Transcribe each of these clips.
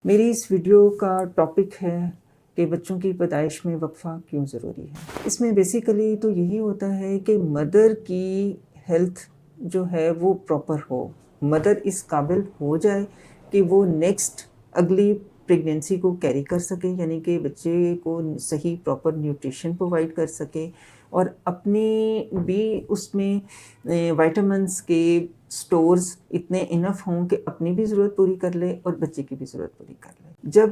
میری اس ویڈیو کا ٹاپک ہے کہ بچوں کی پیدائش میں وقفہ کیوں ضروری ہے۔ اس میں بیسیکلی تو یہی ہوتا ہے کہ مدر کی ہیلتھ جو ہے وہ پراپر ہو، مدر اس قابل ہو جائے کہ وہ نیکسٹ اگلی پریگنینسی کو کیری کر سکے، یعنی کہ بچے کو صحیح پراپر نیوٹریشن پرووائڈ کر سکے، اور اپنی بھی اس میں وائٹامنس کے سٹورز اتنے انف ہوں کہ اپنی بھی ضرورت پوری کر لے اور بچے کی بھی ضرورت پوری کر لے۔ جب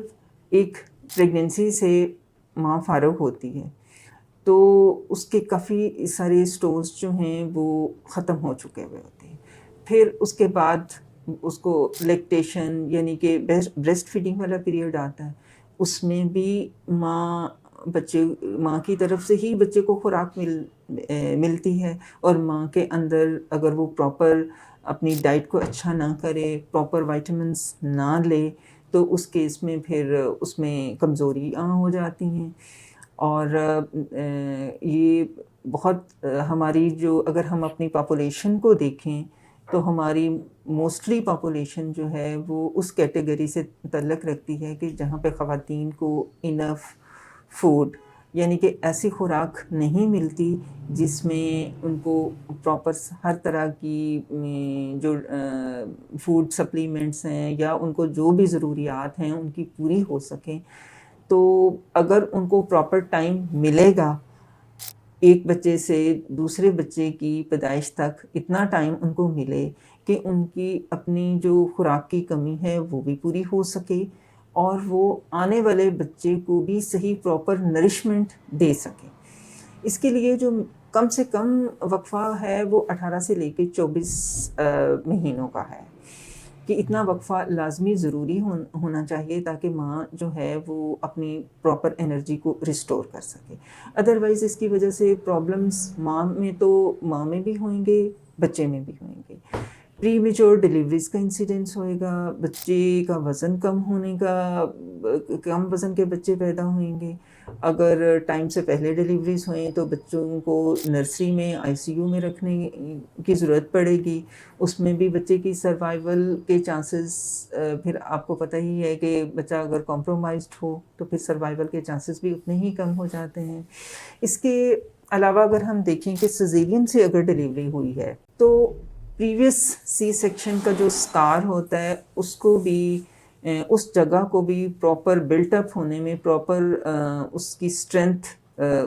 ایک پریگنینسی سے ماں فارغ ہوتی ہے تو اس کے کافی سارے سٹورز جو ہیں وہ ختم ہو چکے ہوئے ہوتے ہیں۔ پھر اس کے بعد اس کو لیکٹیشن یعنی کہ بریسٹ فیڈنگ والا پیریڈ آتا ہے، اس میں بھی ماں کی طرف سے ہی بچے کو خوراک ملتی ہے، اور ماں کے اندر اگر وہ پراپر اپنی ڈائٹ کو اچھا نہ کرے، پراپر وائٹامنس نہ لے، تو اس کیس میں پھر اس میں کمزوری ہو جاتی ہیں۔ اور یہ بہت ہماری جو اگر ہم اپنی پاپولیشن کو دیکھیں تو ہماری موسٹلی پاپولیشن جو ہے وہ اس کیٹیگری سے تعلق رکھتی ہے کہ جہاں پہ خواتین کو انف فوڈ یعنی کہ ایسی خوراک نہیں ملتی جس میں ان کو پراپر ہر طرح کی جو فوڈ سپلیمنٹس ہیں یا ان کو جو بھی ضروریات ہیں ان کی پوری ہو سکیں۔ تو اگر ان کو پراپر ٹائم ملے گا ایک بچے سے دوسرے بچے کی پیدائش تک، اتنا ٹائم ان کو ملے کہ ان کی اپنی جو خوراک کی کمی ہے وہ بھی پوری ہو سکے، اور وہ آنے والے بچے کو بھی صحیح پراپر نرشمنٹ دے سکے۔ اس کے لیے جو کم سے کم وقفہ ہے وہ 18 سے لے کے 24 مہینوں کا ہے، کہ اتنا وقفہ لازمی ضروری ہونا چاہیے تاکہ ماں جو ہے وہ اپنی پراپر انرجی کو ریسٹور کر سکے۔ ادروائز اس کی وجہ سے پرابلمس ماں میں بھی ہوئیں گے، بچے میں بھی ہوئیں گے۔ پری میچور ڈیلیوریز کا انسیڈنس ہوئے گا، بچے کا وزن کم وزن کے بچے پیدا ہوئیں گے۔ اگر ٹائم سے پہلے ڈیلیوریز ہوئیں تو بچوں کو نرسری میں ICU میں رکھنے کی ضرورت پڑے گی، اس میں بھی بچے کی سروائیول کے چانسز، پھر آپ کو پتہ ہی ہے کہ بچہ اگر کمپرومائزڈ ہو تو پھر سروائیول کے چانسز بھی اتنے ہی کم ہو جاتے ہیں۔ اس کے علاوہ اگر ہم دیکھیں کہ سیزیرین سے اگر ڈیلیوری ہوئی ہے تو پریویس سی سیکشن کا جو سکار ہوتا ہے اس کو بھی اس جگہ کو بھی پراپر بلٹ اپ ہونے میں، پراپر اس کی اسٹرینتھ،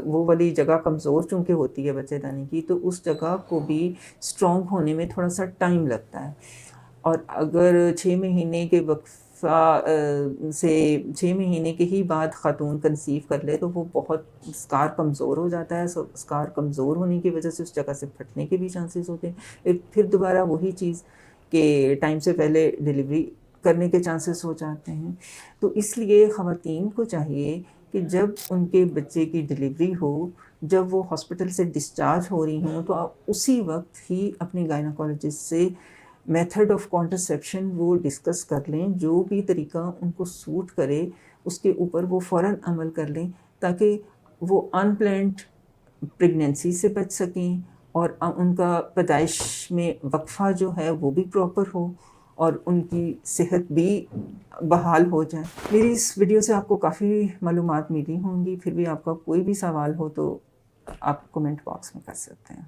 وہ والی جگہ کمزور چونکہ ہوتی ہے بچے دانی کی، تو اس جگہ کو بھی اسٹرانگ ہونے میں تھوڑا سا ٹائم لگتا ہے۔ اور اگر 6 مہینے کے وقفہ سے 6 مہینے کے ہی بعد خاتون کنسیو کر لے تو وہ بہت اسکار کمزور ہو جاتا ہے۔ اسکار کمزور ہونے کی وجہ سے اس جگہ سے پھٹنے کے بھی چانسز ہوتے ہیں، پھر دوبارہ وہی چیز کہ ٹائم سے پہلے ڈیلیوری کرنے کے چانسز ہو جاتے ہیں۔ تو اس لیے خواتین کو چاہیے کہ جب ان کے بچے کی ڈیلیوری ہو، جب وہ ہاسپٹل سے ڈسچارج ہو رہی ہوں، تو آپ اسی وقت ہی اپنے گائنیکولوجسٹ سے میتھڈ آف کانٹرسیپشن وہ ڈسکس کر لیں، جو بھی طریقہ ان کو سوٹ کرے اس کے اوپر وہ فوراً عمل کر لیں، تاکہ وہ ان پلانڈ پریگنینسی سے بچ سکیں اور ان کا پیدائش میں وقفہ جو ہے وہ بھی پراپر ہو اور ان کی صحت بھی بحال ہو جائے۔ میری اس ویڈیو سے آپ کو کافی معلومات ملی ہوں گی، پھر بھی آپ کا کوئی بھی سوال ہو تو آپ کمنٹ باکس میں کر سکتے ہیں۔